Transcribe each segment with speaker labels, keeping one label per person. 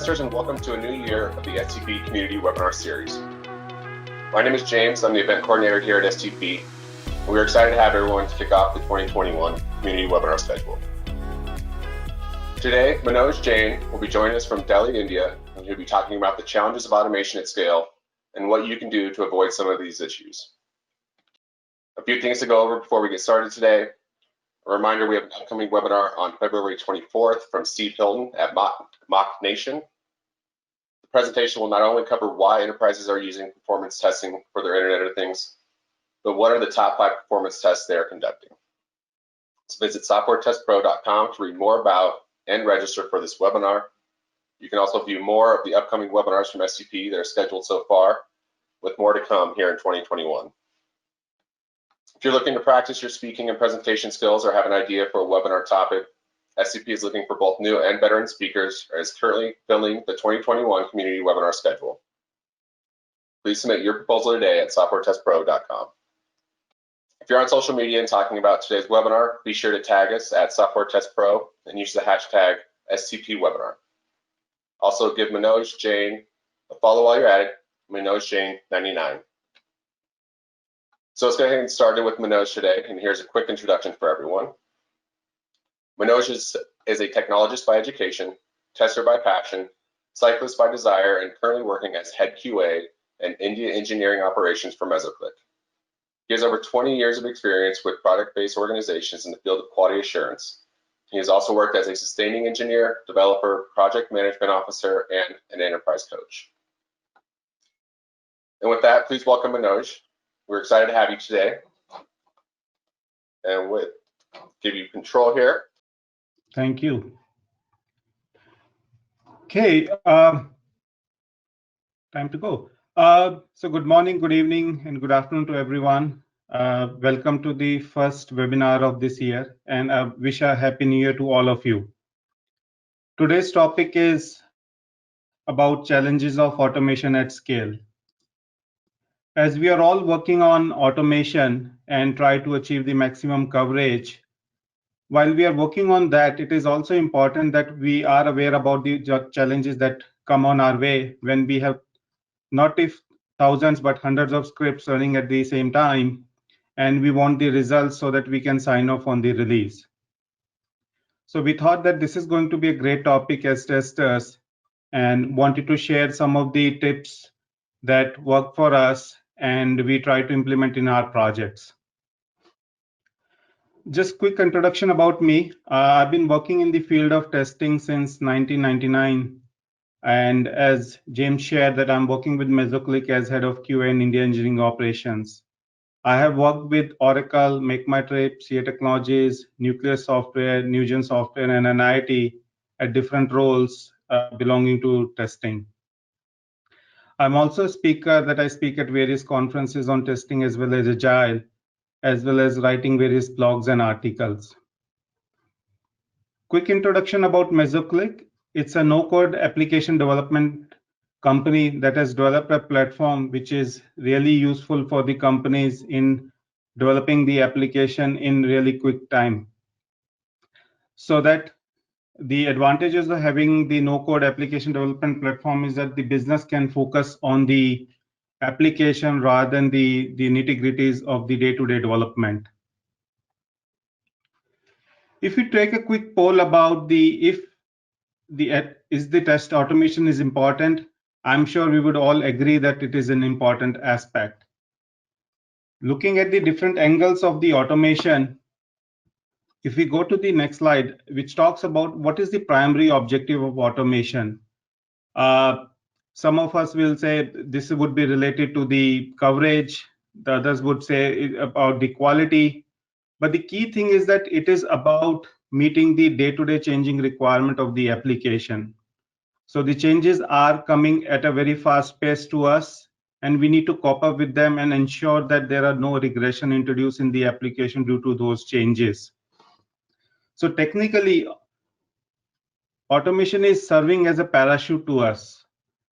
Speaker 1: testers, and welcome to a new year of the STP Community Webinar Series. My name is James. I'm the event coordinator here at STP, and we're excited to have everyone to kick off the 2021 Community Webinar schedule. Today, Manoj Jain will be joining us from Delhi, India, and he'll be talking about the challenges of automation at scale and what you can do to avoid some of these issues. A few things to go over before we get started today. A reminder, we have an upcoming webinar on February 24th from Steve Hilton at Mock Nation. The presentation will not only cover why enterprises are using performance testing for their Internet of Things, but what are the top 5 performance tests they are conducting. So visit softwaretestpro.com to read more about and register for this webinar. You can also view more of the upcoming webinars from STP that are scheduled so far, with more to come here in 2021. If you're looking to practice your speaking and presentation skills or have an idea for a webinar topic, STP is looking for both new and veteran speakers and is currently filling the 2021 community webinar schedule. Please submit your proposal today at softwaretestpro.com. If you're on social media and talking about today's webinar, be sure to tag us at SoftwareTestPro and use the hashtag STPWebinar. Also, give Manoj Jain a follow while you're at it, Manoj Jain 99. So let's go ahead and get started with Manoj today, and here's a quick introduction for everyone. Manoj is a technologist by education, tester by passion, cyclist by desire, and currently working as head QA and India engineering operations for Mesoclick. He has over 20 years of experience with product-based organizations in the field of quality assurance. He has also worked as a sustaining engineer, developer, project management officer, and an enterprise coach. And with that, please welcome Manoj. We're excited to have you today. And we'll give you control here.
Speaker 2: Thank you. Okay, time to go. So good morning, good evening, and good afternoon to everyone. Welcome to the first webinar of this year, and I wish a happy new year to all of you. Today's topic is about challenges of automation at scale. As we are all working on automation and try to achieve the maximum coverage, while we are working on that, it is also important that we are aware about the challenges that come on our way when we have not if thousands but hundreds of scripts running at the same time, and we want the results so that we can sign off on the release. So we thought that this is going to be a great topic as testers and wanted to share some of the tips that work for us and we try to implement in our projects. Just quick introduction about me. I've been working in the field of testing since 1999. And as James shared that I'm working with Mesoclick as head of QA and India engineering operations. I have worked with Oracle, MakeMyTrip, CA Technologies, Nucleus Software, Newgen Software, and NIT at different roles belonging to testing. I'm also a speaker that I speak at various conferences on testing as well as Agile, as well as writing various blogs and articles. Quick introduction about Mesoclick. It's a no-code application development company that has developed a platform which is really useful for the companies in developing the application in really quick time. So that the advantages of having the no-code application development platform is that the business can focus on the application rather than the nitty-gritties of the day-to-day development. If you take a quick poll about is the test automation is important, I'm sure we would all agree that it is an important aspect. Looking at the different angles of the automation, if we go to the next slide, which talks about what is the primary objective of automation. Some of us will say this would be related to the coverage, the others would say about the quality. But the key thing is that it is about meeting the day-to-day changing requirement of the application. So the changes are coming at a very fast pace to us, and we need to cope up with them and ensure that there are no regression introduced in the application due to those changes. So technically, automation is serving as a parachute to us,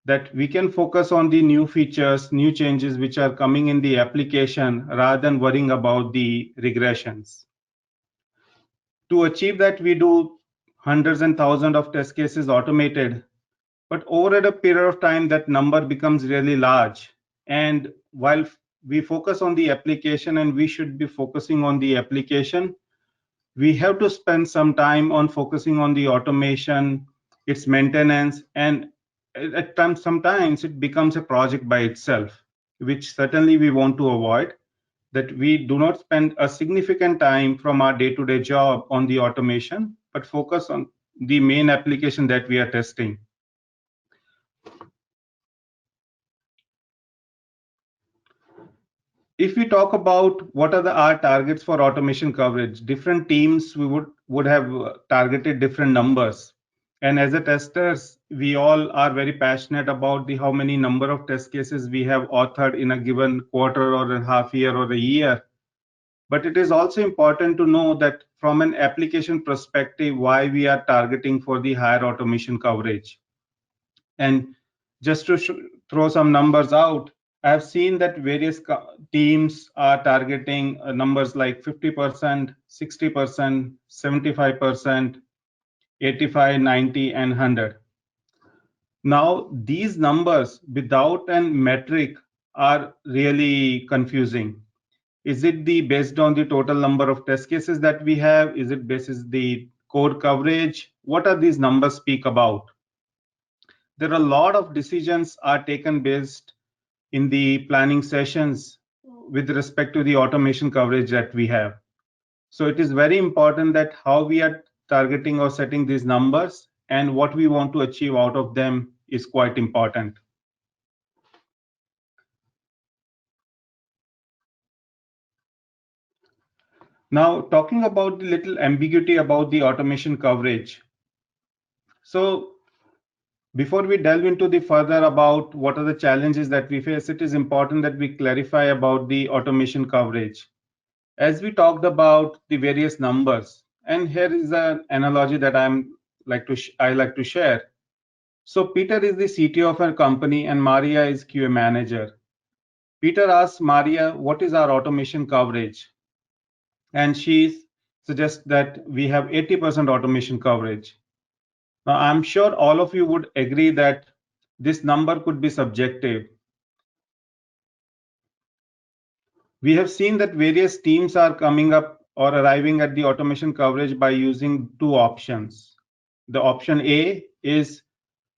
Speaker 2: that we can focus on the new features, new changes which are coming in the application rather than worrying about the regressions. To achieve that, we do hundreds and thousands of test cases automated, But over a period of time, that number becomes really large. And while we focus on the application, and we should be focusing on the application, we have to spend some time on focusing on the automation, its maintenance, and at times, sometimes it becomes a project by itself, which certainly we want to avoid, that we do not spend a significant time from our day-to-day job on the automation, but focus on the main application that we are testing. If we talk about what are our targets for automation coverage, different teams we would have targeted different numbers. And as a testers, we all are very passionate about the how many number of test cases we have authored in a given quarter or a half year or a year. But it is also important to know that from an application perspective, why we are targeting for the higher automation coverage. And just to throw some numbers out, I've seen that various teams are targeting numbers like 50%, 60%, 75%, 85, 90, and 100. Now, these numbers without a metric are really confusing. Is it based on the total number of test cases that we have? Is it based the code coverage? What are these numbers speak about? There are a lot of decisions are taken based in the planning sessions with respect to the automation coverage that we have. So it is very important that how we are targeting or setting these numbers and what we want to achieve out of them is quite important. Now, talking about the little ambiguity about the automation coverage. So before we delve into the further about what are the challenges that we face, it is important that we clarify about the automation coverage. As we talked about the various numbers, and here is an analogy that I like to share. So Peter is the CTO of a company and Maria is QA manager. Peter asks Maria, what is our automation coverage? And she suggests that we have 80% automation coverage. Now, I'm sure all of you would agree that this number could be subjective. We have seen that various teams are coming up or arriving at the automation coverage by using two options. The option A is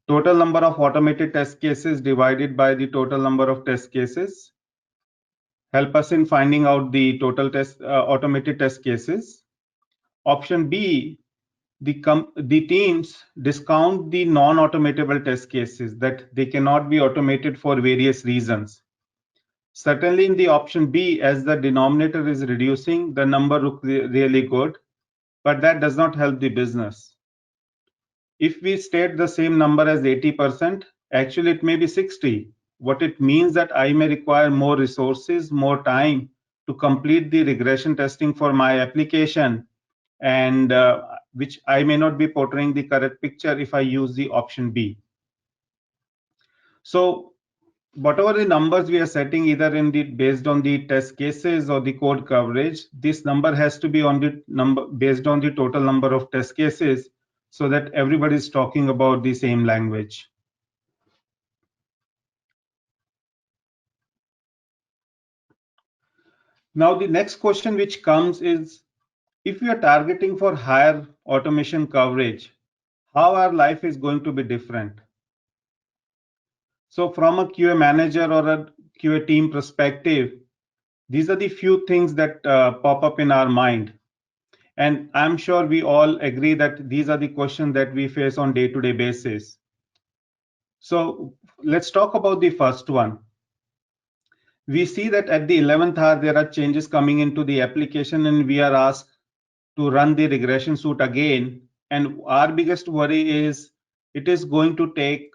Speaker 2: total number of automated test cases divided by the total number of test cases. Help us in finding out the total automated test cases. Option B, the teams discount the non-automatable test cases, that they cannot be automated for various reasons. Certainly in the option B, as the denominator is reducing, the number looks really good, but that does not help the business. If we state the same number as 80%, actually it may be 60. What it means that I may require more resources, more time to complete the regression testing for my application, and which I may not be portraying the correct picture if I use the option B. So whatever the numbers we are setting, either in the based on the test cases or the code coverage, this number has to be on the number based on the total number of test cases, so that everybody is talking about the same language. Now, the next question which comes is, if we are targeting for higher automation coverage, how our life is going to be different? So from a QA manager or a QA team perspective, these are the few things that pop up in our mind. And I'm sure we all agree that these are the questions that we face on day-to-day basis. So let's talk about the first one. We see that at the 11th hour, there are changes coming into the application and we are asked to run the regression suite again. And our biggest worry is it is going to take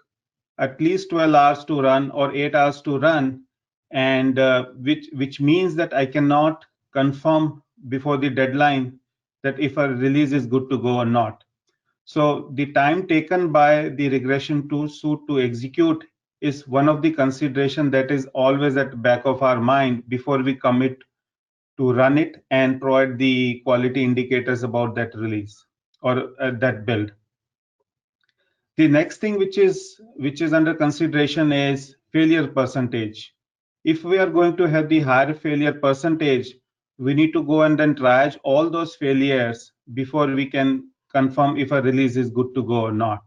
Speaker 2: at least 12 hours to run or 8 hours to run, and which means that I cannot confirm before the deadline that if a release is good to go or not. So the time taken by the regression suite to execute is one of the consideration that is always at the back of our mind before we commit to run it and provide the quality indicators about that release or that build. The next thing which is under consideration is failure percentage. If we are going to have the higher failure percentage, we need to go and then triage all those failures before we can confirm if a release is good to go or not.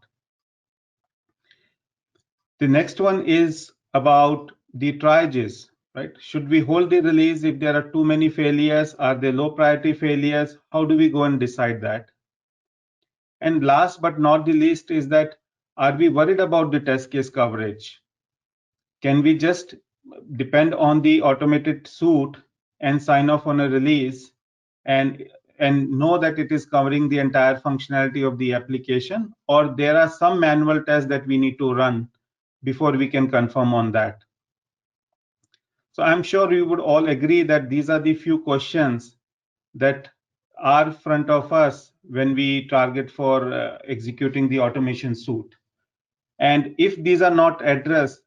Speaker 2: The next one is about the triages, right? Should we hold the release if there are too many failures? Are they low priority failures? How do we go and decide that? And last but not the least is that, are we worried about the test case coverage? Can we just depend on the automated suite and sign off on a release and know that it is covering the entire functionality of the application, or there are some manual tests that we need to run before we can confirm on that? So I'm sure we would all agree that these are the few questions that are front of us when we target for executing the automation suite. And if these are not addressed,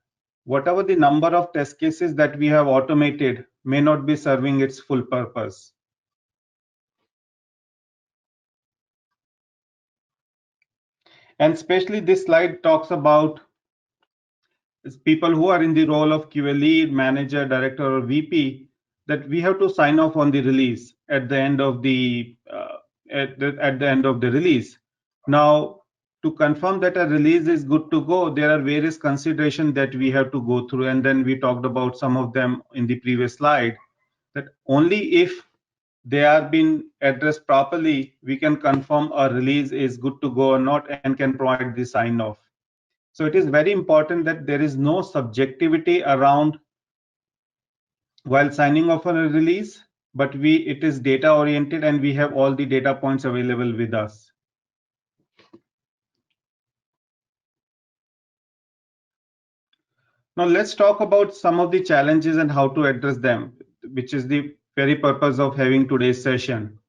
Speaker 2: whatever the number of test cases that we have automated may not be serving its full purpose. And especially this slide talks about people who are in the role of QA lead, manager, director, or VP, that we have to sign off on the release at the end of the end of the release. Now, to confirm that a release is good to go, there are various considerations that we have to go through, and then we talked about some of them in the previous slide. That only if they are being addressed properly, we can confirm a release is good to go or not and can provide the sign off. So it is very important that there is no subjectivity around while signing off on a release, but it is data oriented and we have all the data points available with us. Now let's talk about some of the challenges and how to address them, which is the very purpose of having today's session.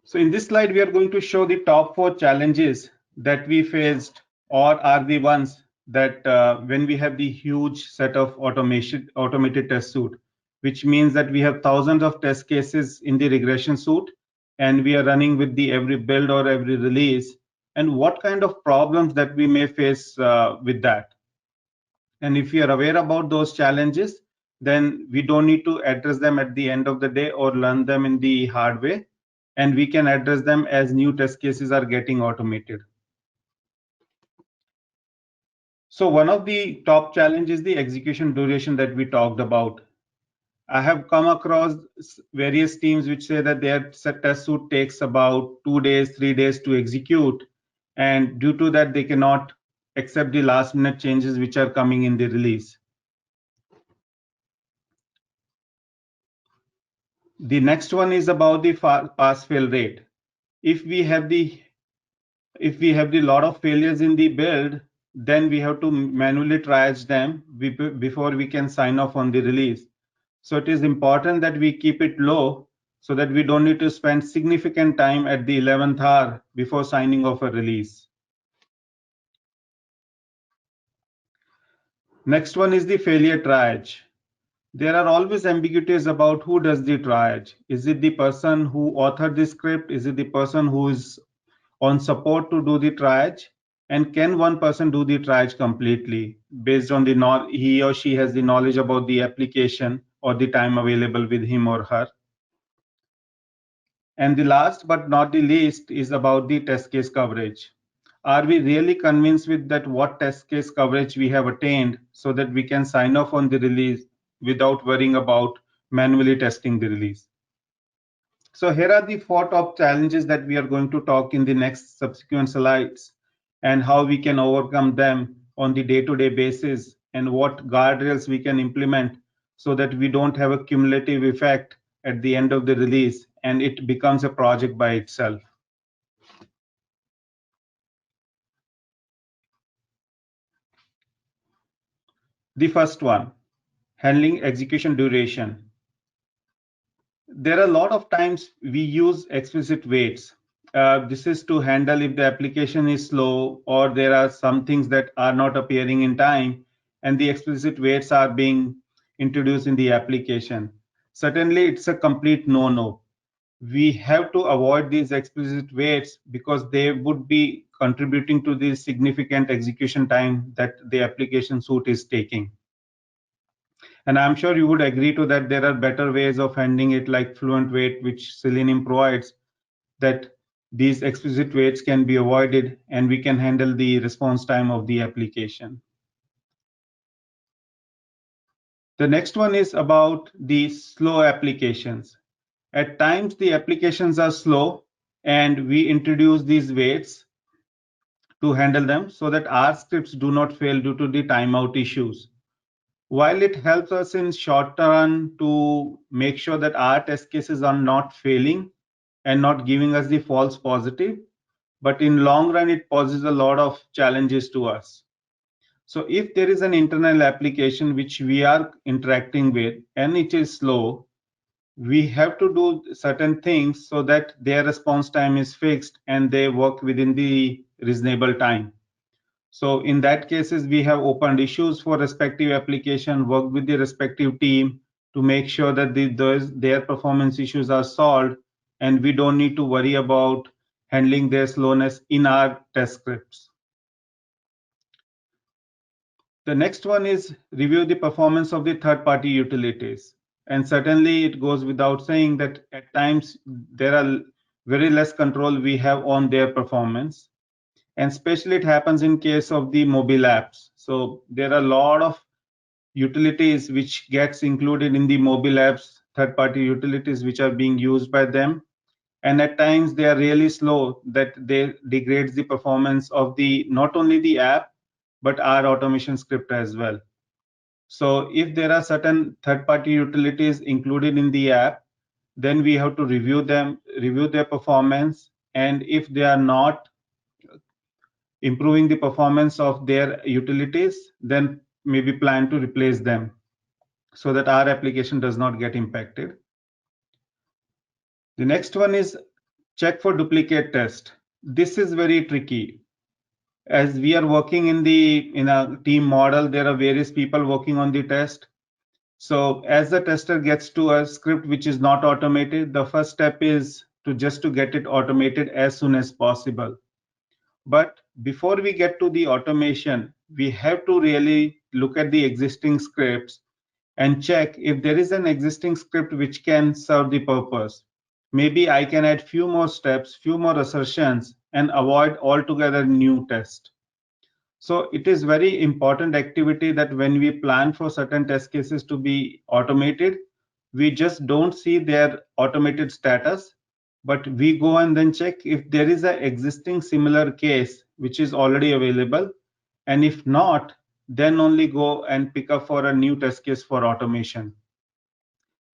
Speaker 2: So in this slide, we are going to show the top 4 challenges that we faced, or are the ones that when we have the huge set of automated test suite, which means that we have thousands of test cases in the regression suite, and we are running with the every build or every release, and what kind of problems that we may face with that. And if we are aware about those challenges, then we don't need to address them at the end of the day or learn them in the hard way, and we can address them as new test cases are getting automated. So one of the top challenges is the execution duration that we talked about. I have come across various teams which say that their test suite takes about 2 days, 3 days to execute, and due to that they cannot accept the last minute changes which are coming in the release. The next one is about the pass fail rate. If we have the lot of failures in the build, then we have to manually triage them before we can sign off on the release. So it is important that we keep it low so that we don't need to spend significant time at the 11th hour before signing off a release. Next one is the failure triage. There are always ambiguities about who does the triage. Is it the person who authored the script? Is it the person who is on support to do the triage? And can one person do the triage completely based on the he or she has the knowledge about the application or the time available with him or her? And the last but not the least is about the test case coverage. Are we really convinced with that what test case coverage we have attained so that we can sign off on the release without worrying about manually testing the release? So here are the 4 top challenges that we are going to talk in the next subsequent slides, and how we can overcome them on the day-to-day basis, and what guardrails we can implement so that we don't have a cumulative effect at the end of the release and it becomes a project by itself. The first one, handling execution duration. There are a lot of times we use explicit waits. This is to handle if the application is slow or there are some things that are not appearing in time and the explicit waits are being introduced in the application. Certainly, it's a complete no-no. we have to avoid these explicit waits because they would be contributing to the significant execution time that the application suite is taking. And I'm sure you would agree to that there are better ways of handling it, like fluent wait, which Selenium provides, that these explicit waits can be avoided and we can handle the response time of the application. The next one is about the slow applications. At times, the applications are slow, and we introduce these waits to handle them so that our scripts do not fail due to the timeout issues. While it helps us in short run to make sure that our test cases are not failing and not giving us the false positive, but in long run, it poses a lot of challenges to us. So if there is an internal application which we are interacting with and it is slow, we have to do certain things so that their response time is fixed and they work within the reasonable time. So in that cases, we have opened issues for respective application, worked with the respective team to make sure that their performance issues are solved, and we don't need to worry about handling their slowness in our test scripts. The next one is review the performance of the third-party utilities. And certainly it goes without saying that at times there are very less control we have on their performance. And especially it happens in case of the mobile apps. So there are a lot of utilities which gets included in the mobile apps, third-party utilities which are being used by them. And at times they are really slow that they degrades the performance of the not only the app, but our automation script as well. So if there are certain third-party utilities included in the app, then we have to review them, review their performance, and if they are not improving the performance of their utilities, then maybe plan to replace them so that our application does not get impacted. The next one is check for duplicate test. This is very tricky. As we are working in a team model, there are various people working on the test. So as the tester gets to a script which is not automated, the first step is to get it automated as soon as possible. But before we get to the automation, we have to really look at the existing scripts and check if there is an existing script which can serve the purpose. Maybe I can add few more steps, few more assertions, and avoid altogether new test. So it is very important activity that when we plan for certain test cases to be automated, we just don't see their automated status, but we go and then check if there is an existing similar case which is already available. And if not, then only go and pick up for a new test case for automation.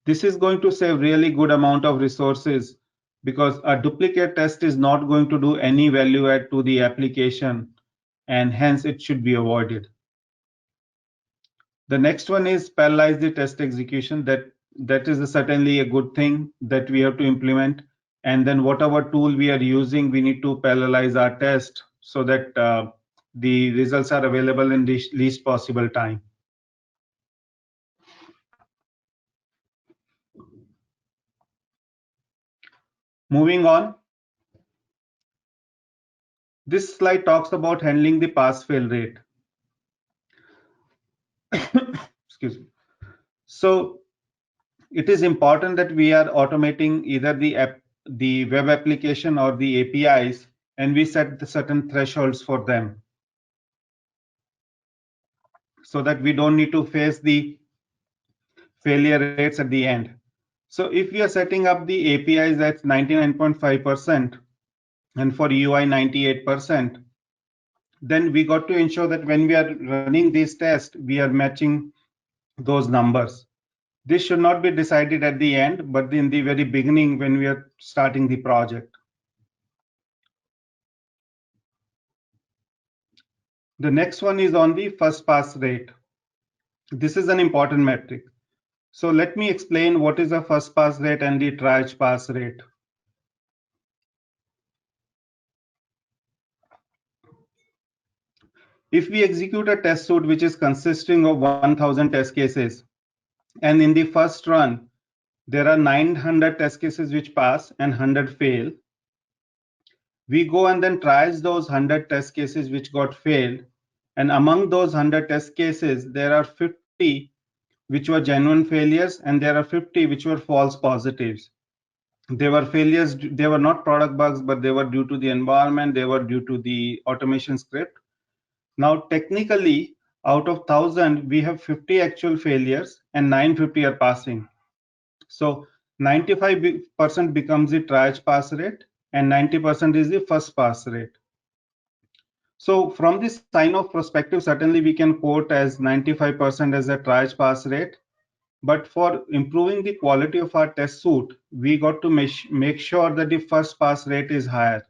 Speaker 2: This is going to save really good amount of resources because a duplicate test is not going to do any value add to the application, and hence it should be avoided. The next one is parallelize the test execution. That is certainly a good thing that we have to implement. And then whatever tool we are using, we need to parallelize our test so that the results are available in the least possible time. Moving on. This slide talks about handling the pass-fail rate. Excuse me. So it is important that we are automating either the web application or the APIs, and we set the certain thresholds for them so that we don't need to face the failure rates at the end. So if we are setting up the APIs at 99.5% and for UI 98%, then we got to ensure that when we are running these tests, we are matching those numbers. This should not be decided at the end, but in the very beginning when we are starting the project. The next one is on the first pass rate. This is an important metric. So let me explain what is the first pass rate and the triage pass rate. If we execute a test suite which is consisting of 1000 test cases, and in the first run, there are 900 test cases which pass and 100 fail. We go and then triage those 100 test cases which got failed. And among those 100 test cases, there are 50 which were genuine failures and there are 50 which were false positives. They were failures, they were not product bugs, but they were due to the environment, they were due to the automation script. Now, technically, out of 1,000, we have 50 actual failures and 950 are passing. So 95% becomes the triage pass rate and 90% is the first pass rate. So from this sign of perspective, certainly we can quote as 95% as a triage pass rate. But for improving the quality of our test suite, we got to make sure that the first pass rate is higher.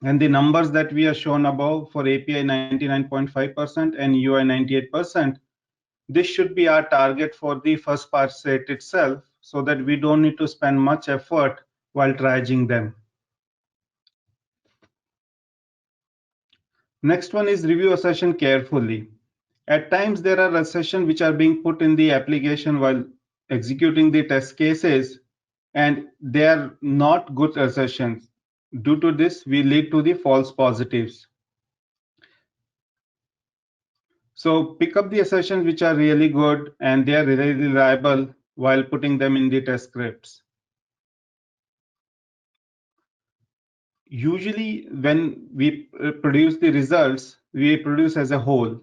Speaker 2: And the numbers that we are shown above for API 99.5% and UI 98%, this should be our target for the first pass rate itself, so that we don't need to spend much effort while triaging them. Next one is review a session carefully. At times there are assertions which are being put in the application while executing the test cases, and they are not good assertions. Due to this, we lead to the false positives. So pick up the assertions which are really good and they are really reliable while putting them in the test scripts. Usually when we produce the results, we produce as a whole.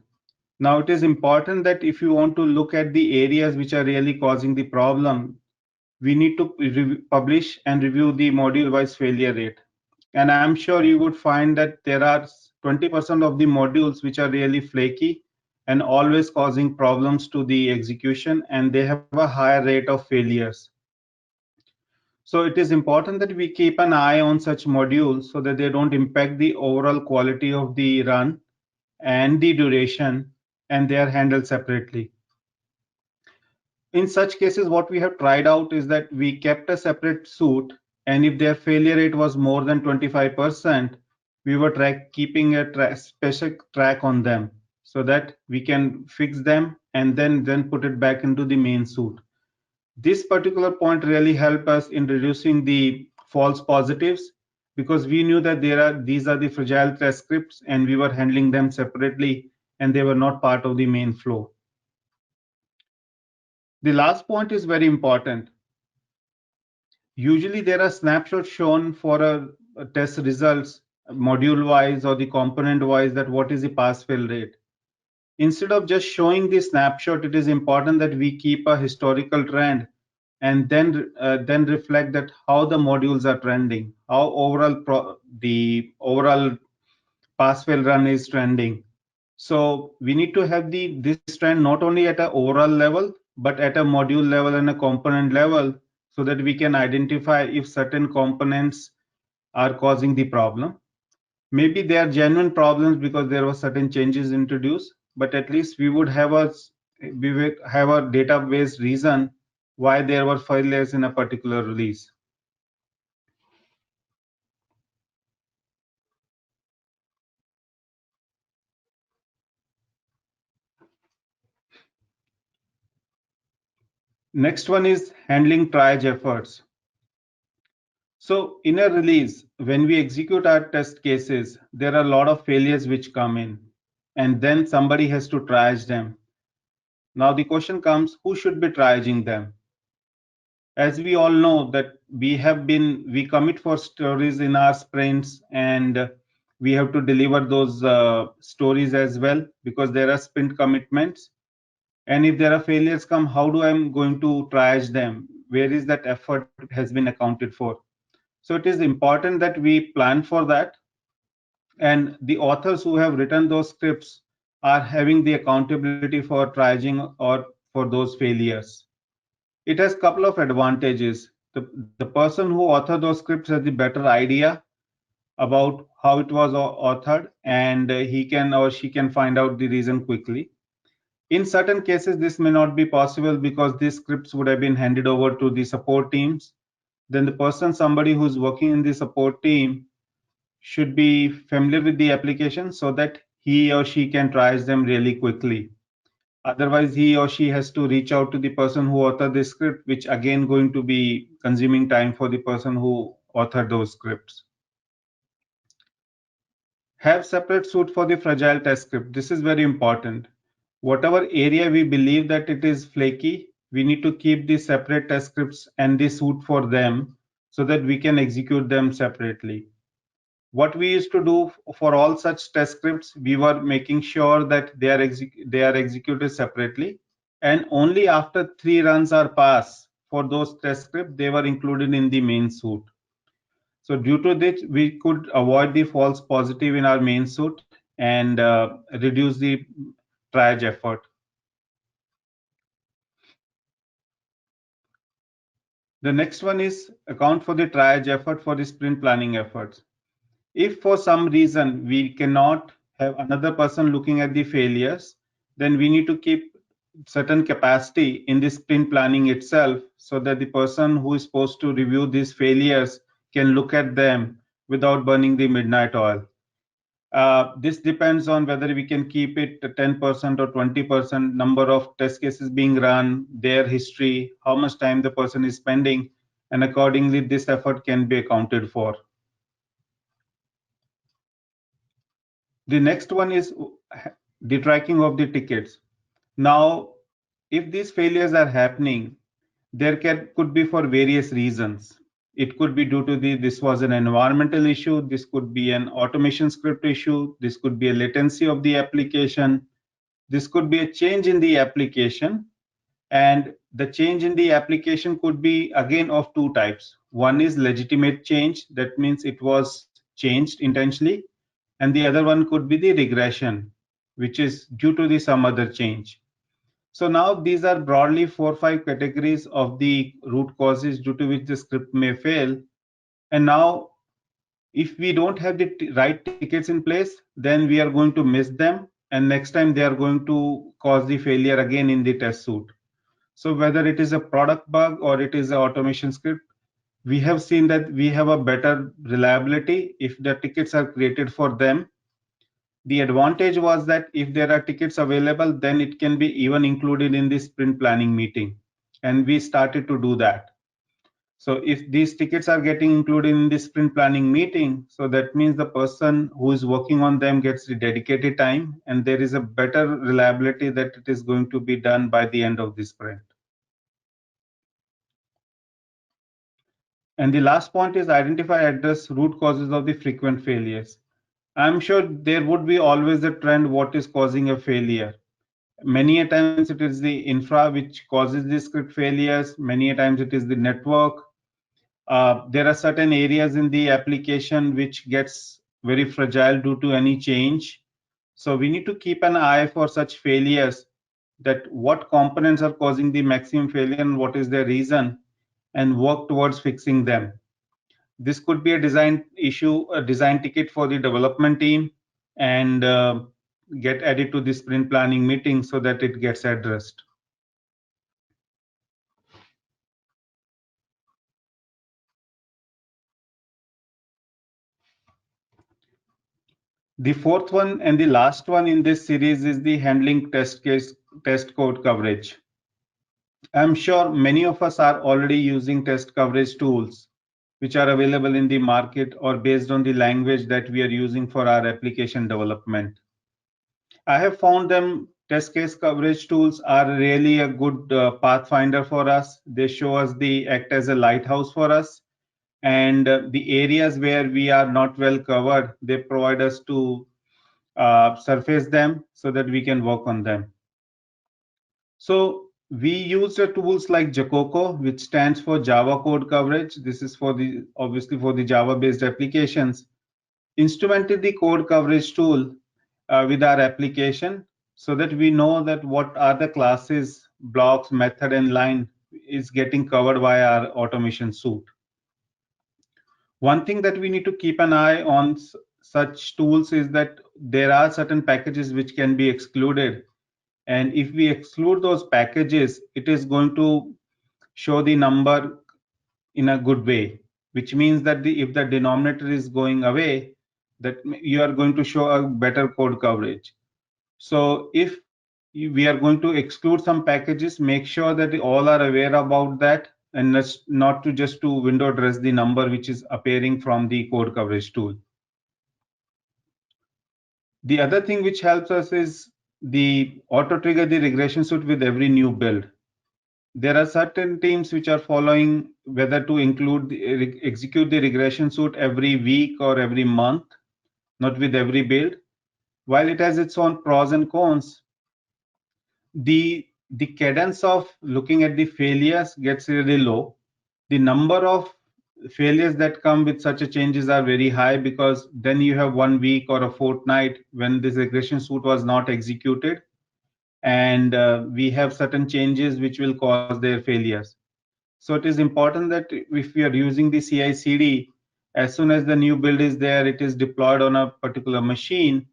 Speaker 2: Now it is important that if you want to look at the areas which are really causing the problem, we need to publish and review the module-wise failure rate. And I'm sure you would find that there are 20% of the modules which are really flaky and always causing problems to the execution, and they have a higher rate of failures. So it is important that we keep an eye on such modules so that they don't impact the overall quality of the run and the duration, and they are handled separately. In such cases, what we have tried out is that we kept a separate suite, and if their failure rate was more than 25%, we were keeping a special track on them so that we can fix them and then put it back into the main suite. This particular point really helped us in reducing the false positives, because we knew that these are the fragile test scripts and we were handling them separately and they were not part of the main flow. The last point is very important. Usually there are snapshots shown for a test results module wise or the component wise, that what is the pass fail rate. Instead of just showing the snapshot, it is important that we keep a historical trend and then reflect that how the modules are trending, how the overall pass fail run is trending. So we need to have this trend not only at an overall level, but at a module level and a component level, so that we can identify if certain components are causing the problem. Maybe they are genuine problems because there were certain changes introduced, but at least we would have a database reason why there were failures in a particular release. Next one is handling triage efforts. So in a release, when we execute our test cases, there are a lot of failures which come in, and then somebody has to triage them. Now the question comes, who should be triaging them? As we all know that we commit for stories in our sprints, and we have to deliver those stories as well, because there are sprint commitments. And if there are failures come, how do I'm going to triage them? Where is that effort has been accounted for? So it is important that we plan for that. And the authors who have written those scripts are having the accountability for triaging or for those failures. It has a couple of advantages. The person who authored those scripts has the better idea about how it was authored, and he can or she can find out the reason quickly. In certain cases, this may not be possible because these scripts would have been handed over to the support teams. Then somebody who's working in the support team should be familiar with the application so that he or she can triage them really quickly. Otherwise, he or she has to reach out to the person who authored the script, which again going to be consuming time for the person who authored those scripts. Have separate suite for the fragile test script. This is very important. Whatever area we believe that it is flaky, we need to keep the separate test scripts and the suite for them so that we can execute them separately. What we used to do for all such test scripts, we were making sure that they are executed separately, and only after 3 runs are passed for those test scripts, they were included in the main suite. So due to this, we could avoid the false positive in our main suite and reduce the triage effort. The next one is account for the triage effort for the sprint planning efforts. If for some reason we cannot have another person looking at the failures, then we need to keep certain capacity in the sprint planning itself so that the person who is supposed to review these failures can look at them without burning the midnight oil. This depends on whether we can keep it 10% or 20% number of test cases being run, their history, how much time the person is spending, and accordingly this effort can be accounted for. The next one is the tracking of the tickets. Now, if these failures are happening, there could be for various reasons. It could be due to this was an environmental issue, this could be an automation script issue, this could be a latency of the application, this could be a change in the application, and the change in the application could be again of two types. One is legitimate change, that means it was changed intentionally, and the other one could be the regression, which is due to some other change. So now these are broadly 4 or 5 categories of the root causes due to which the script may fail. And now if we don't have the right tickets in place, then we are going to miss them, and next time they are going to cause the failure again in the test suite. So whether it is a product bug or it is an automation script, we have seen that we have a better reliability if the tickets are created for them. The advantage was that if there are tickets available, then it can be even included in the sprint planning meeting. And we started to do that. So if these tickets are getting included in the sprint planning meeting, so that means the person who is working on them gets the dedicated time, and there is a better reliability that it is going to be done by the end of the sprint. And the last point is identify, address root causes of the frequent failures. I'm sure there would be always a trend what is causing a failure. Many a times it is the infra which causes the script failures. Many a times it is the network. There are certain areas in the application which gets very fragile due to any change. So we need to keep an eye for such failures, that what components are causing the maximum failure and what is their reason, and work towards fixing them. This could be a design issue, a design ticket for the development team, and get added to the sprint planning meeting so that it gets addressed. The fourth one and the last one in this series is the handling test code coverage. I'm sure many of us are already using test coverage tools which are available in the market or based on the language that we are using for our application development. I have found them test case coverage tools are really a good pathfinder for us. They show us act as a lighthouse for us, and the areas where we are not well covered, they provide us to surface them so that we can work on them. So we use tools like Jacoco, which stands for Java code coverage. This is for obviously for the Java based applications. Instrumented the code coverage tool with our application so that we know that what are the classes, blocks, method, and line is getting covered by our automation suite. One thing that we need to keep an eye on such tools is that there are certain packages which can be excluded. And if we exclude those packages, it is going to show the number in a good way, which means that if the denominator is going away, that you are going to show a better code coverage. So if we are going to exclude some packages. Make sure that all are aware about that, and not to just to window address the number which is appearing from the code coverage tool. The other thing which helps us is the auto trigger the regression suite with every new build. There are certain teams which are following whether to execute the regression suite every week or every month, not with every build. While it has its own pros and cons, the cadence of looking at the failures gets really low. The number of failures that come with such a changes are very high, because then you have 1 week or a fortnight when this regression suite was not executed, and we have certain changes which will cause their failures. So it is important that if we are using the CI/CD, as soon as the new build is there, it is deployed on a particular machine,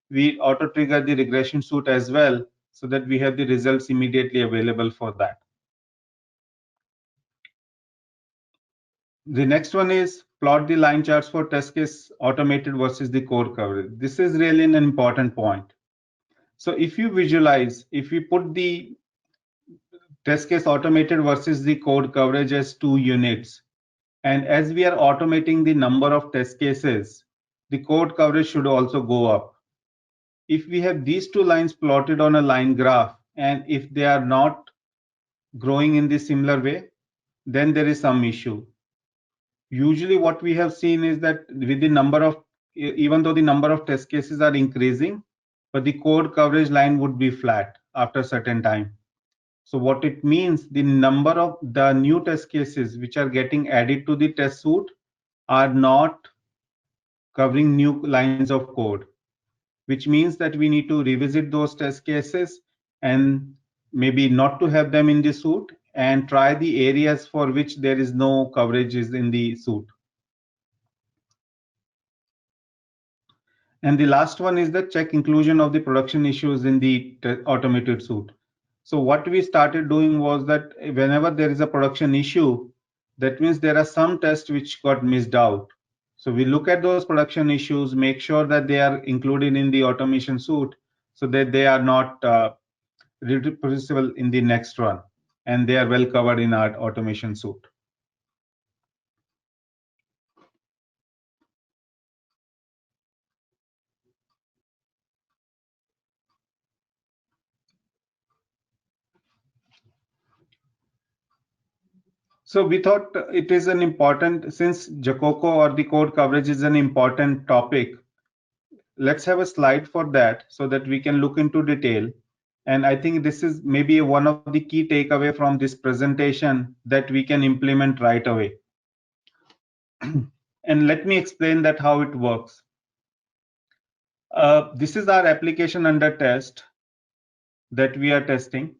Speaker 2: we auto trigger the regression suite as well, so that we have the results immediately available for that. The next one is plot the line charts for test case automated versus the code coverage. This is really an important point. So if you visualize, if we put the test case automated versus the code coverage as 2 units, and as we are automating the number of test cases, the code coverage should also go up. If we have these two lines plotted on a line graph, and if they are not growing in the similar way, then there is some issue. Usually what we have seen is that with the number of, even though the number of test cases are increasing, but the code coverage line would be flat after a certain time. So what it means, the number of the new test cases which are getting added to the test suite are not covering new lines of code, which means that we need to revisit those test cases and maybe not to have them in the suite, and try the areas for which there is no coverages in the suite. And the last one is the check inclusion of the production issues in the automated suite. So what we started doing was that whenever there is a production issue, that means there are some tests which got missed out. So we look at those production issues, make sure that they are included in the automation suite, so that they are not reproducible in the next run, and they are well covered in our automation suite. So we thought it is an important, since Jacoco or the code coverage is an important topic, let's have a slide for that so that we can look into detail. And I think this is maybe one of the key takeaway from this presentation that we can implement right away. And let me explain that how it works. This is our application under test that we are testing.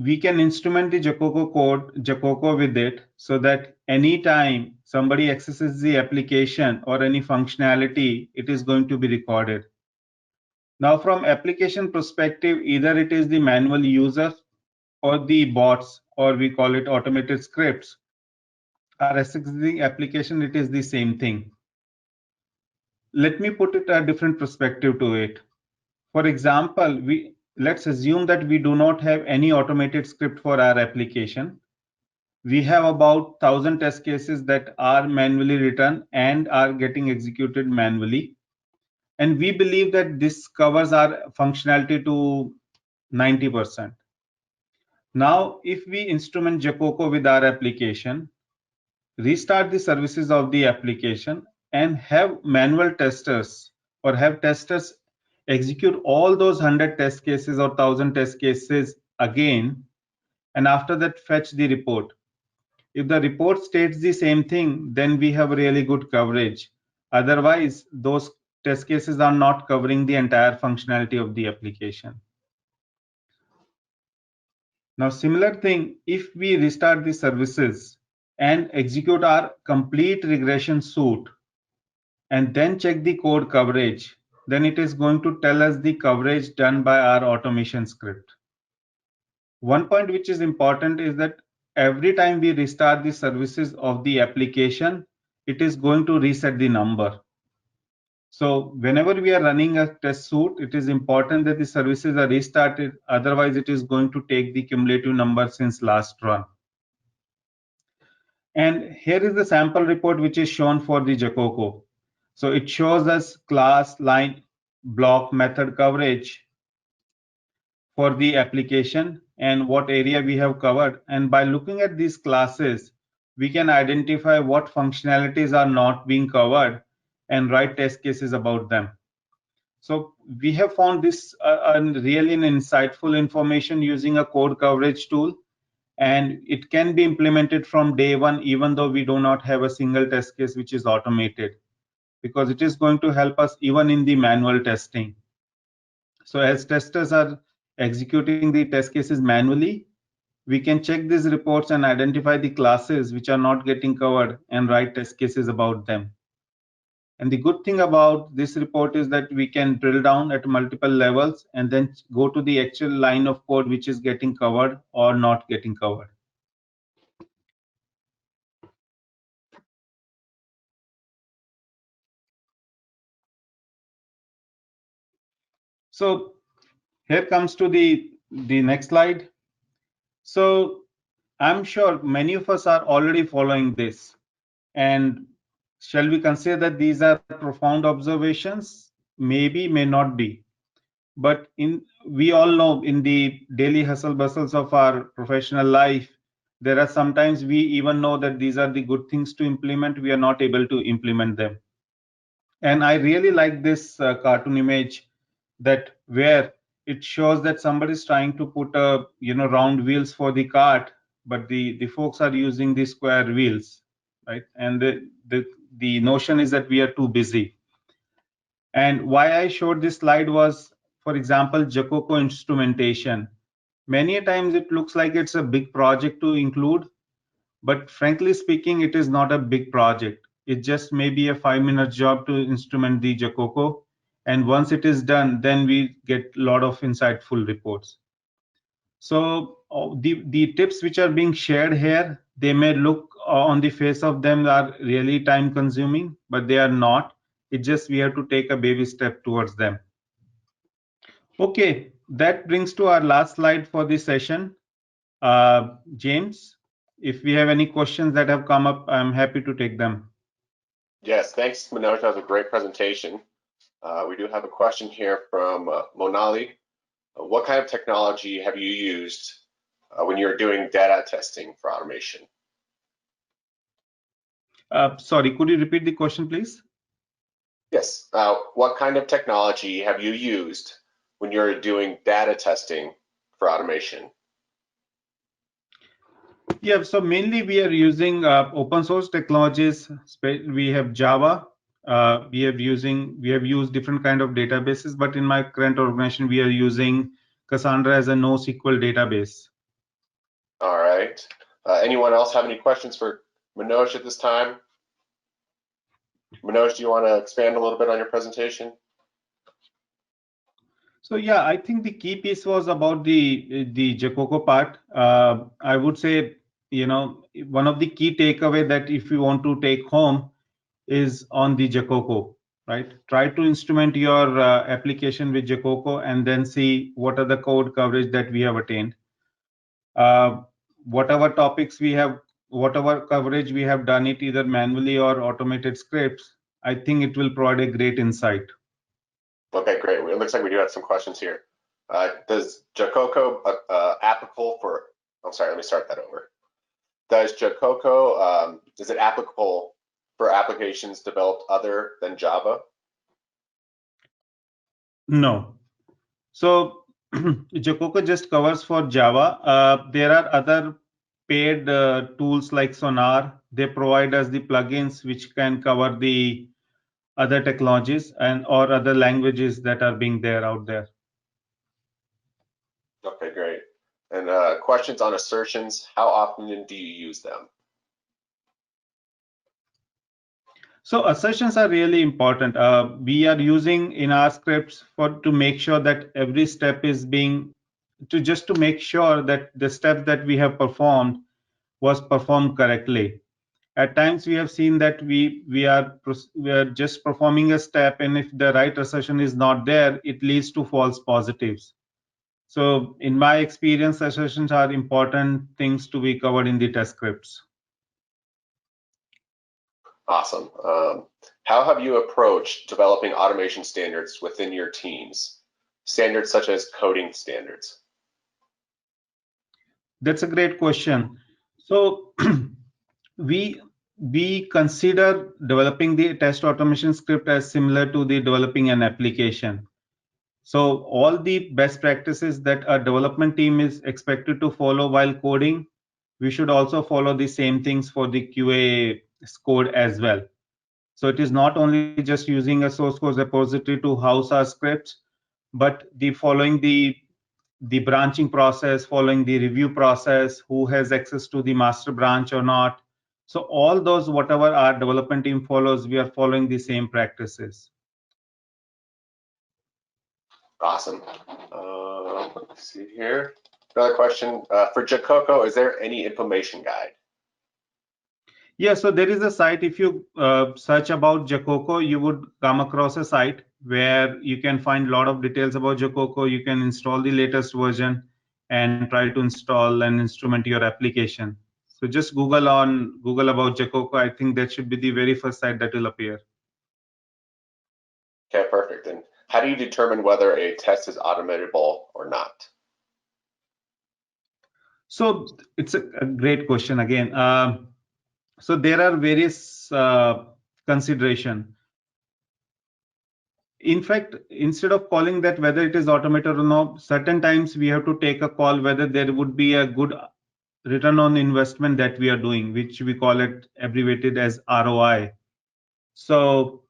Speaker 2: We can instrument the Jacoco with it, so that anytime somebody accesses the application or any functionality, it is going to be recorded. Now, from application perspective, either it is the manual user or the bots, or we call it automated scripts, are accessing the application, it is the same thing. Let me put it a different perspective to it. For example, let's assume that we do not have any automated script for our application. We have about 1,000 test cases that are manually written and are getting executed manually. And we believe that this covers our functionality to 90%. Now, if we instrument Jacoco with our application, restart the services of the application, and have manual testers or have testers execute all those 100 test cases or 1,000 test cases again, and after that fetch the report. If the report states the same thing, then we have really good coverage. Otherwise, those test cases are not covering the entire functionality of the application. Now, similar thing, if we restart the services and execute our complete regression suite and then check the code coverage, then it is going to tell us the coverage done by our automation script. One point which is important is that every time we restart the services of the application, it is going to reset the number. So whenever we are running a test suite, it is important that the services are restarted. Otherwise, it is going to take the cumulative number since last run. And here is the sample report which is shown for the Jacoco. So it shows us class, line, block, method coverage for the application and what area we have covered. And by looking at these classes, we can identify what functionalities are not being covered and write test cases about them. So we have found this really an insightful information using a code coverage tool, and it can be implemented from day one, even though we do not have a single test case which is automated, because it is going to help us even in the manual testing. So as testers are executing the test cases manually, we can check these reports and identify the classes which are not getting covered and write test cases about them. And the good thing about this report is that we can drill down at multiple levels and then go to the actual line of code which is getting covered or not getting covered. So here comes to the next slide. So I'm sure many of us are already following this. And shall we consider that these are profound observations? Maybe, may not be. But we all know in the daily hustle bustles of our professional life, there are sometimes we even know that these are the good things to implement. We are not able to implement them. And I really like this cartoon image that where it shows that somebody is trying to put a round wheels for the cart, but the folks are using the square wheels, right? And the notion is that we are too busy. And why I showed this slide was, for example, Jacoco instrumentation. Many times it looks like it's a big project to include, but frankly speaking, it is not a big project. It just may be a 5-minute job to instrument the Jacoco. And once it is done, then we get a lot of insightful reports. So the tips which are being shared here, they may look on the face of them are really time consuming, but they are not. It just we have to take a baby step towards them. Okay, that brings to our last slide for this session. James, if we have any questions that have come up, I'm happy to take them.
Speaker 1: Yes, thanks, Manoj. That was a great presentation. We do have a question here from Monali. What kind of technology have you used when you're doing data testing for automation?
Speaker 2: Sorry, could you repeat the question, please?
Speaker 1: Yes. What kind of technology have you used when you're doing data testing for automation?
Speaker 2: Yeah, so mainly we are using open source technologies. We have Java. We have used different kind of databases, but in my current organization, we are using Cassandra as a NoSQL database.
Speaker 1: All right. Anyone else have any questions for Manoj at this time? Manoj, do you want to expand a little bit on your presentation?
Speaker 2: So yeah, I think the key piece was about the Jacoco part. I would say, one of the key takeaway that if you want to take home is on the Jacoco, right? Try to instrument your application with Jacoco and then see what are the code coverage that we have attained. Whatever topics we have, whatever coverage we have done it either manually or automated scripts, I think it will provide a great insight. Okay, great. It looks like we do have some questions here. Does Jacoco applicable for, I'm sorry, let me start that over. Does Jacoco, is it applicable for applications developed other than Java? No. So Jacoco just covers for Java. There are other paid tools like Sonar. They provide us the plugins which can cover the other technologies and or other languages that are being there out there. Okay, great. And questions on assertions, how often do you use them? So assertions are really important. We are using in our scripts to make sure that every step is being, to make sure that the step that we have performed was performed correctly. At times we have seen that we are just performing a step, and if the right assertion is not there, it leads to false positives. So in my experience, assertions are important things to be covered in the test scripts.
Speaker 1: Awesome. How have you approached developing automation standards within your teams? Standards such as coding standards.
Speaker 2: That's a great question. So we consider developing the test automation script as similar to the developing an application. So all the best practices that a development team is expected to follow while coding, we should also follow the same things for the QA code as well. So it is not only just using a source code repository to house our scripts, but the following the branching process, following the review process, who has access to the master branch or not. So all those, whatever our development team follows, we are following the same practices.
Speaker 1: Awesome. Let's see here. Another question for Jacoco, is there any implementation guide?
Speaker 2: Yeah, so there is a site. If you search about Jacoco, you would come across a site where you can find a lot of details about Jacoco. You can install the latest version and try to install and instrument your application. So just Google about Jacoco. I think that should be the very first site that will appear.
Speaker 1: Okay, perfect. And how do you determine whether a test is automatable or not?
Speaker 2: So it's a great question again. So there are various consideration. In fact, instead of calling that whether it is automated or not, certain times we have to take a call whether there would be a good return on investment that we are doing, which we call it abbreviated as ROI. So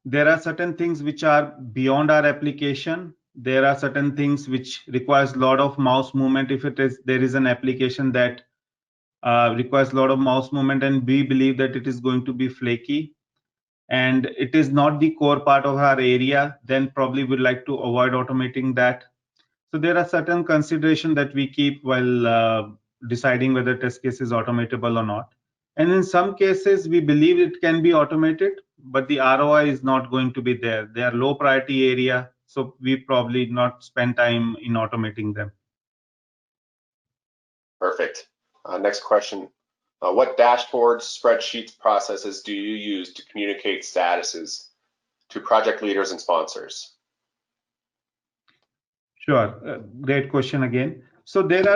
Speaker 2: there are certain things which are beyond our application. There are certain things which requires a lot of mouse movement. If there is an application that requires a lot of mouse movement and we believe that it is going to be flaky and it is not the core part of our area, then probably we'd like to avoid automating that. So there are certain considerations that we keep while deciding whether test case is automatable or not. And in some cases, we believe it can be automated, but the ROI is not going to be there. They are low priority area, so we probably not spend time in automating them.
Speaker 1: Perfect. Next question. What dashboards, spreadsheets, processes do you use to communicate statuses to project leaders and sponsors?
Speaker 2: Sure, great question again. So there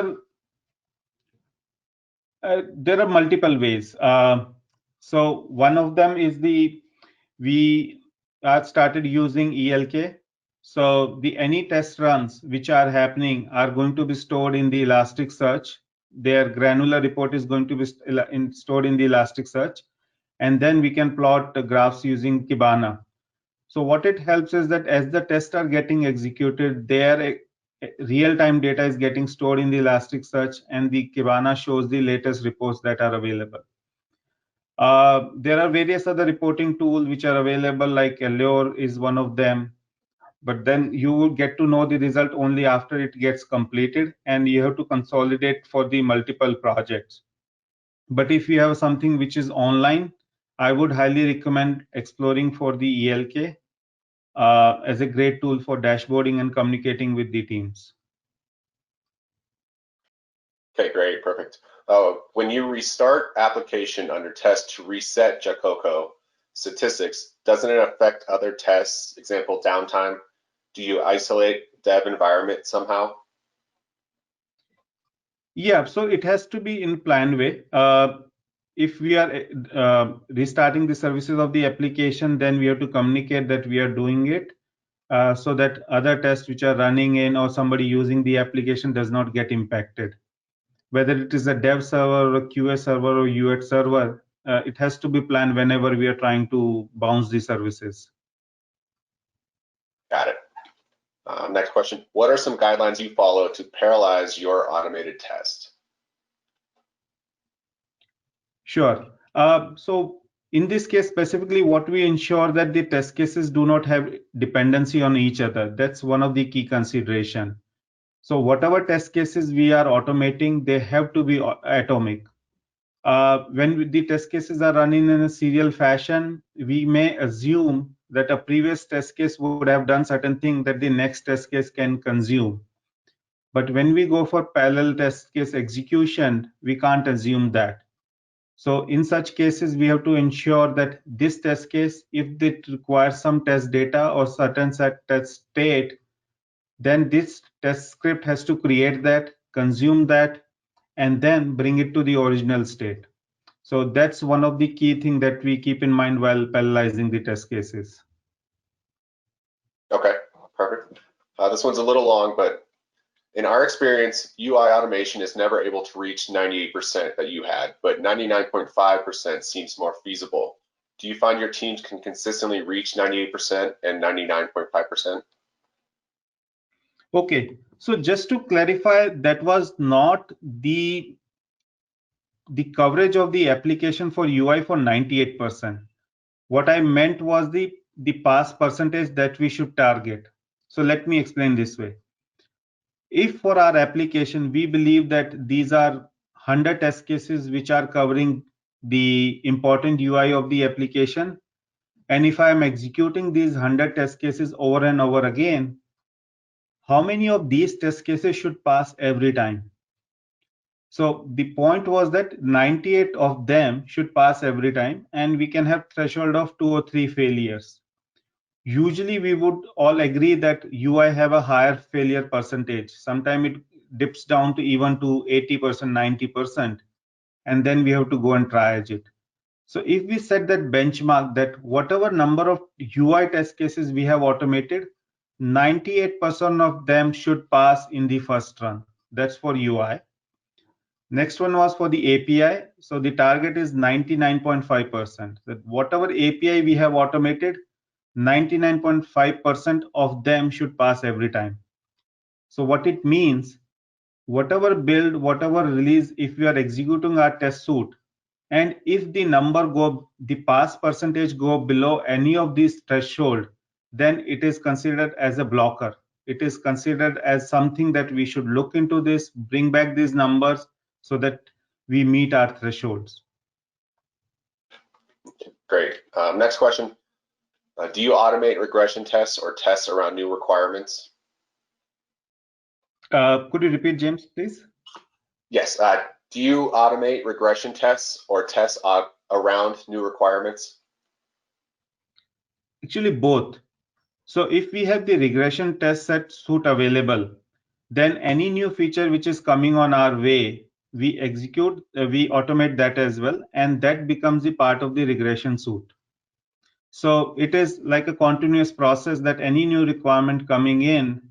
Speaker 2: are multiple ways. So one of them is we started using ELK. So any test runs which are happening are going to be stored in the Elasticsearch. Their granular report is going to be stored in the Elasticsearch, and then we can plot the graphs using Kibana. So what it helps is that as the tests are getting executed, their real-time data is getting stored in the Elasticsearch, and the Kibana shows the latest reports that are available. There are various other reporting tools which are available, like Allure is one of them. But then you will get to know the result only after it gets completed, and you have to consolidate for the multiple projects. But if you have something which is online, I would highly recommend exploring for the ELK as a great tool for dashboarding and communicating with the teams.
Speaker 1: Okay, great, perfect. When you restart application under test to reset Jacoco statistics, doesn't it affect other tests, example, downtime? Do you isolate dev environment somehow?
Speaker 2: Yeah, so it has to be in planned way. If we are restarting the services of the application, then we have to communicate that we are doing it so that other tests which are running in or somebody using the application does not get impacted. Whether it is a dev server or a QA server or UX server, it has to be planned whenever we are trying to bounce the services.
Speaker 1: Got it. Next question. What are some guidelines you follow to parallelize your automated test?
Speaker 2: Sure. So in this case specifically, what we ensure that the test cases do not have dependency on each other. That's one of the key consideration. So whatever test cases we are automating, they have to be atomic. when the test cases are running in a serial fashion, we may assume that a previous test case would have done certain thing that the next test case can consume. But when we go for parallel test case execution, we can't assume that. So in such cases, we have to ensure that this test case, if it requires some test data or certain set test state, then this test script has to create that, consume that, and then bring it to the original state. So that's one of the key things that we keep in mind while parallelizing the test cases.
Speaker 1: Okay, perfect. This one's a little long, but in our experience, UI automation is never able to reach 98% that you had, but 99.5% seems more feasible. Do you find your teams can consistently reach 98% and 99.5%?
Speaker 2: Okay, so just to clarify, that was not the coverage of the application for UI for 98%. What I meant was the pass percentage that we should target. So let me explain this way. If for our application, we believe that these are 100 test cases which are covering the important UI of the application, and if I am executing these 100 test cases over and over again, how many of these test cases should pass every time? So the point was that 98 of them should pass every time, and we can have threshold of 2 or 3 failures. Usually we would all agree that UI have a higher failure percentage. Sometimes it dips down to even to 80%, 90%, and then we have to go and triage it. So if we set that benchmark that whatever number of UI test cases we have automated, 98% of them should pass in the first run. That's for UI. Next one was for the API. So the target is 99.5%. That whatever API we have automated, 99.5% of them should pass every time. So what it means, whatever build, whatever release, if we are executing our test suite, and if the pass percentage go below any of these threshold, then it is considered as a blocker. It is considered as something that we should look into this, bring back these numbers so that we meet our thresholds.
Speaker 1: Great. Next question. Do you automate regression tests or tests around new requirements?
Speaker 2: Could you repeat, James, please?
Speaker 1: Yes. Do you automate regression tests or tests around new requirements?
Speaker 2: Actually, both. So if we have the regression test set suite available, then any new feature which is coming on our way, we automate that as well, and that becomes the part of the regression suite. So it is like a continuous process that any new requirement coming in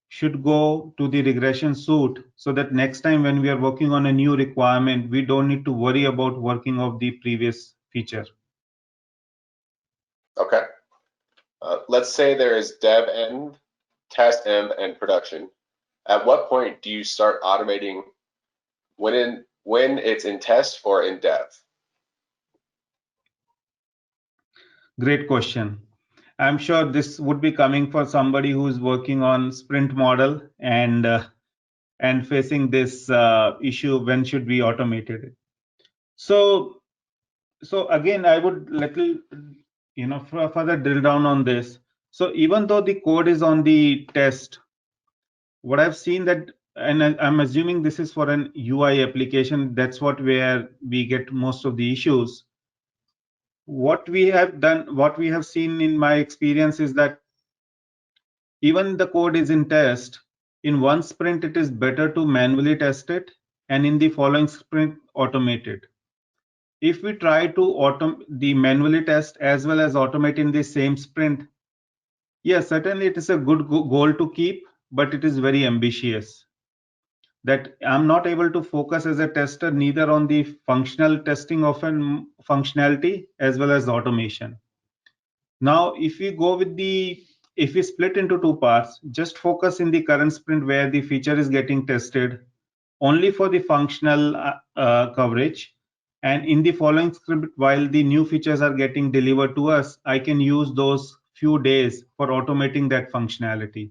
Speaker 2: should go to the regression suite, so that next time when we are working on a new requirement, we don't need to worry about working of the previous feature.
Speaker 1: Okay. Let's say there is dev end, test end, and production. At what point do you start automating when it's in test or in dev?
Speaker 2: Great question. I'm sure this would be coming for somebody who's working on sprint model and facing this issue, when should we automate it? So again, I would further drill down on this. So even though the code is on the test, what I've seen that, and I'm assuming this is for an UI application, that's where we get most of the issues. What we have seen in my experience is that even the code is in test, in one sprint it is better to manually test it, and in the following sprint automate it. If we try to manually test as well as automate in the same sprint, yes, certainly it is a good goal to keep, but it is very ambitious. That I'm not able to focus as a tester neither on the functional testing of an functionality as well as automation. Now, if we split into two parts, just focus in the current sprint where the feature is getting tested only for the functional coverage, and in the following script, while the new features are getting delivered to us, I can use those few days for automating that functionality.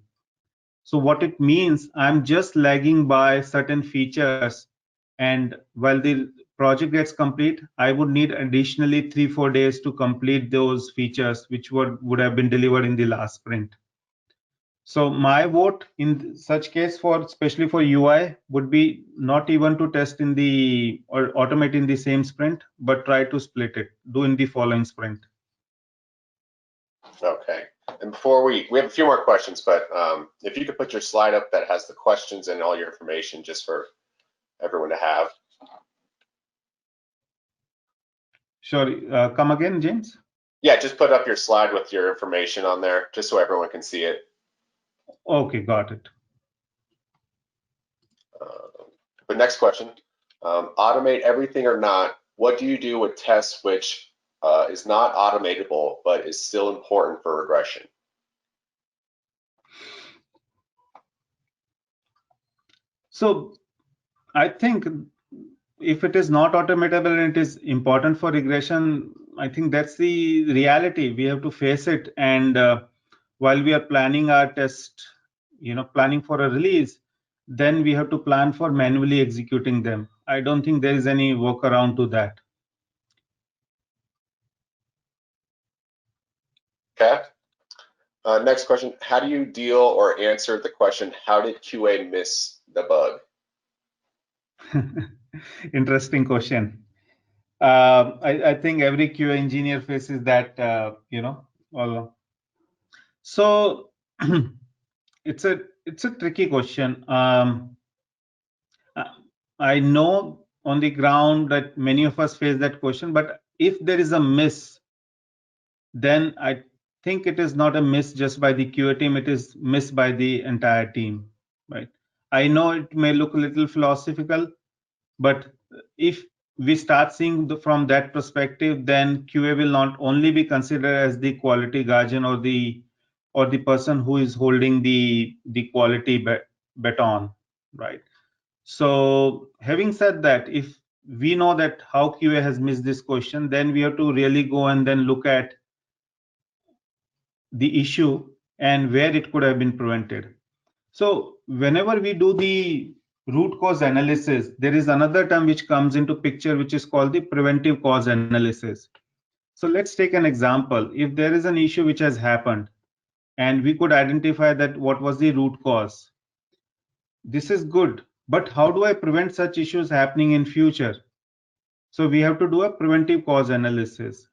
Speaker 2: So what it means, I'm just lagging by certain features, and while the project gets complete, I would need additionally 3-4 days to complete those features which would have been delivered in the last sprint. So my vote in such case, for especially for UI, would be not even to test in the or automate in the same sprint, but try to split it, do in the following sprint.
Speaker 1: Okay. And before we have a few more questions, but if you could put your slide up that has the questions and all your information just for everyone to have.
Speaker 2: Sure. Come again, James?
Speaker 1: Yeah, just put up your slide with your information on there, just so everyone can see it.
Speaker 2: Okay, got it.
Speaker 1: But next question, automate everything or not, what do you do with tests which is not automatable, but is still important for regression?
Speaker 2: So I think if it is not automatable and it is important for regression, I think that's the reality. We have to face it. And while we are planning our test, planning for a release, then we have to plan for manually executing them. I don't think there is any workaround to that.
Speaker 1: Okay. Next question, how do you deal or answer the question, how did QA miss the bug?
Speaker 2: Interesting question. I think every QA engineer faces that, So it's a tricky question. I know on the ground that many of us face that question, but if there is a miss, then I think it is not a miss just by the QA team, it is missed by the entire team, right? I know it may look a little philosophical, but if we start seeing from that perspective, then QA will not only be considered as the quality guardian or the person who is holding the quality baton, right? So having said that, if we know that how QA has missed this question, then we have to really go and then look at the issue and where it could have been prevented. So whenever we do the root cause analysis, there is another term which comes into picture, which is called the preventive cause analysis. So let's take an example. If there is an issue which has happened and we could identify that what was the root cause, this is good, but how do I prevent such issues happening in future? So we have to do a preventive cause analysis.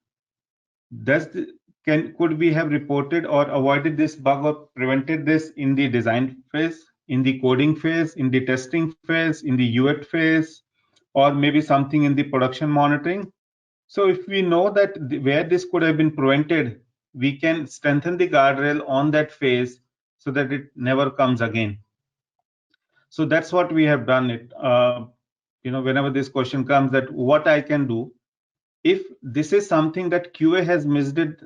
Speaker 2: Could we have reported or avoided this bug or prevented this in the design phase, in the coding phase, in the testing phase, in the UAT phase, or maybe something in the production monitoring? So if we know that where this could have been prevented, we can strengthen the guardrail on that phase so that it never comes again. So that's what we have done it. Whenever this question comes, that what I can do, if this is something that QA has missed it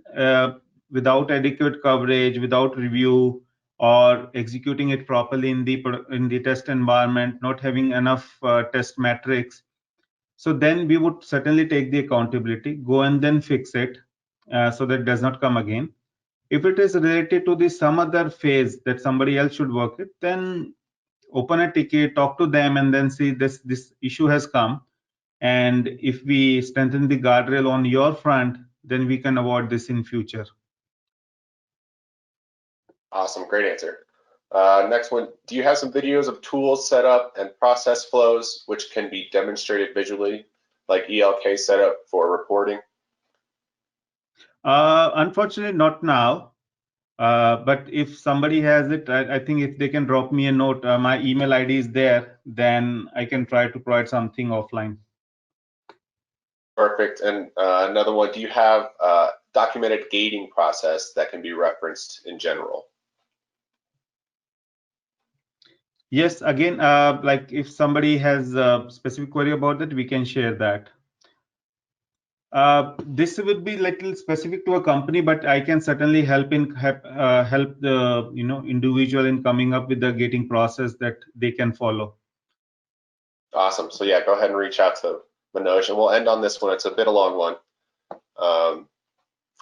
Speaker 2: without adequate coverage, without review, or executing it properly in the test environment, not having enough test metrics, so then we would certainly take the accountability, go and then fix it so that it does not come again. If it is related to some other phase that somebody else should work with, then open a ticket, talk to them, and then see this issue has come. And if we strengthen the guardrail on your front, then we can avoid this in future.
Speaker 1: Awesome, great answer. Next one, do you have some videos of tools set up and process flows which can be demonstrated visually, like ELK setup for reporting?
Speaker 2: Unfortunately, not now. But if somebody has it, I think if they can drop me a note, my email ID is there, then I can try to provide something offline.
Speaker 1: Perfect. And another one, do you have a documented gating process that can be referenced in general?
Speaker 2: Yes, again, like if somebody has a specific query about that, we can share that. This would be little specific to a company, but I can certainly help the individual in coming up with the gating process that they can follow.
Speaker 1: Awesome. So yeah, go ahead and reach out to Manoj, and we'll end on this one. It's a bit a long one.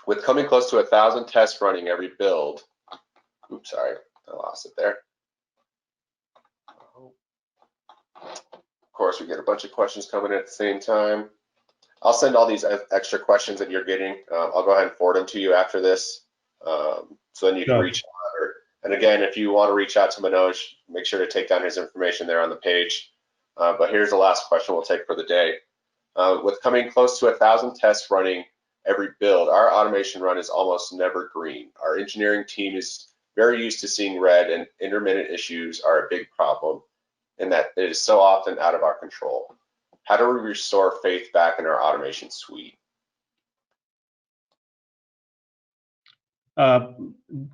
Speaker 1: With coming close to 1,000 tests running every build, oops, sorry, I lost it there. course, we get a bunch of questions coming in at the same time. I'll send all these extra questions that you're getting. I'll go ahead and forward them to you after this. So then you can reach out. And again, if you want to reach out to Manoj, make sure to take down his information there on the page. But here's the last question we'll take for the day. With coming close to 1,000 tests running every build, our automation run is almost never green. Our engineering team is very used to seeing red, and intermittent issues are a big problem in that it is so often out of our control. How do we restore faith back in our automation suite?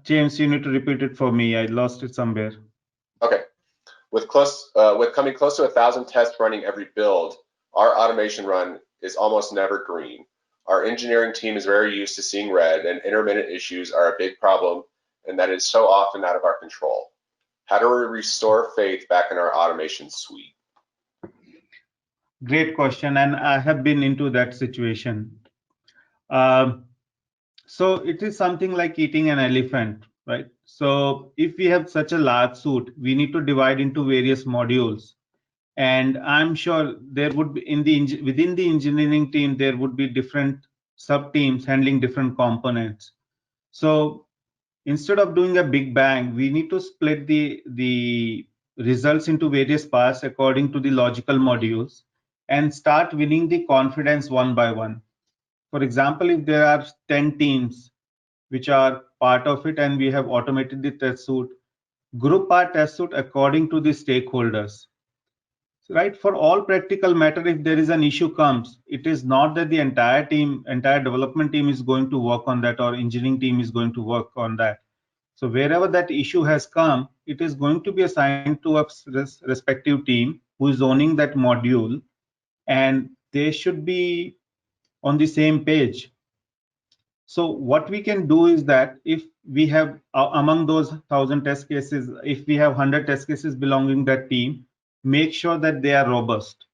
Speaker 2: James, you need to repeat it for me. I lost it somewhere.
Speaker 1: Okay. With coming close to 1,000 tests running every build, our automation run is almost never green. Our engineering team is very used to seeing red, and intermittent issues are a big problem, and that is so often out of our control. How do we restore faith back in our automation suite?
Speaker 2: Great question, and I have been into that situation. So it is something like eating an elephant, right? So if we have such a large suite, we need to divide into various modules. And I'm sure there would be within the engineering team, there would be different sub teams handling different components. So instead of doing a big bang, we need to split the results into various parts according to the logical modules and start winning the confidence one by one. For example, if there are 10 teams which are part of it and we have automated the test suite, group our test suite according to the stakeholders. Right, for all practical matter, if there is an issue comes, it is not that the entire development team is going to work on that or engineering team is going to work on that. So wherever that issue has come, it is going to be assigned to a respective team who is owning that module, and they should be on the same page. So what we can do is that if we have among those 1,000 test cases, if we have 100 test cases belonging to that team, make sure that they are robust.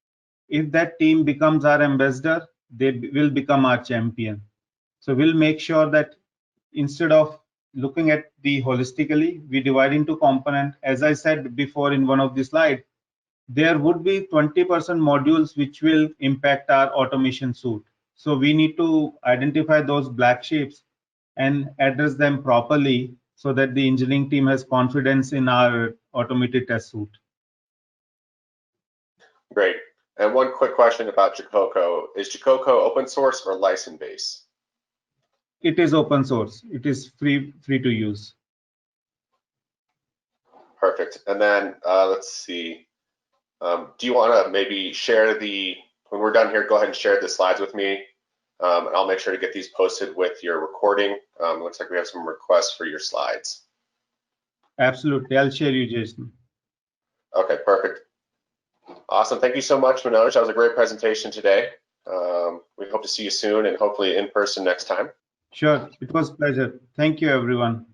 Speaker 2: If that team becomes our ambassador, they will become our champion. So we'll make sure that instead of looking at the holistically, we divide into component. As I said before in one of the slides, there would be 20% modules which will impact our automation suite. So we need to identify those black sheeps and address them properly so that the engineering team has confidence in our automated test suite.
Speaker 1: Great. And one quick question about Jacoco. Is Jacoco open source or license based?
Speaker 2: It is open source. It is free to use.
Speaker 1: Perfect. And then let's see. Do you want to maybe share when we're done here, go ahead and share the slides with me. And I'll make sure to get these posted with your recording. Looks like we have some requests for your slides.
Speaker 2: Absolutely. I'll share you, Jason.
Speaker 1: Okay, perfect. Awesome. Thank you so much, Manoj. That was a great presentation today. We hope to see you soon and hopefully in person next time.
Speaker 2: Sure. It was a pleasure. Thank you, everyone.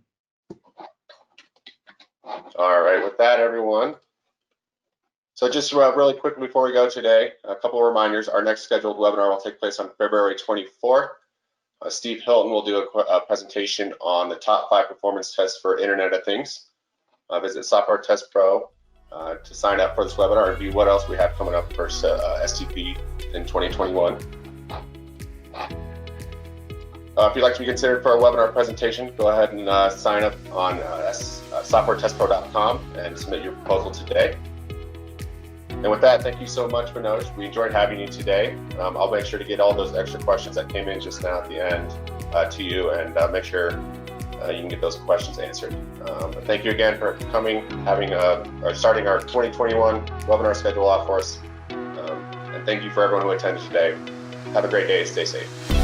Speaker 1: All right. With that, everyone. So just really quickly before we go today, a couple of reminders. Our next scheduled webinar will take place on February 24th. Steve Hilton will do a presentation on the top 5 performance tests for Internet of Things. Visit Software Test Pro to sign up for this webinar and view what else we have coming up for STP in 2021. If you'd like to be considered for a webinar presentation, go ahead and sign up on softwaretestpro.com and submit your proposal today. And with that, thank you so much, Manoj. We enjoyed having you today. I'll make sure to get all those extra questions that came in just now at the end to you and make sure you can get those questions answered. But thank you again for coming, starting our 2021 webinar schedule out for us. And thank you for everyone who attended today. Have a great day. Stay safe.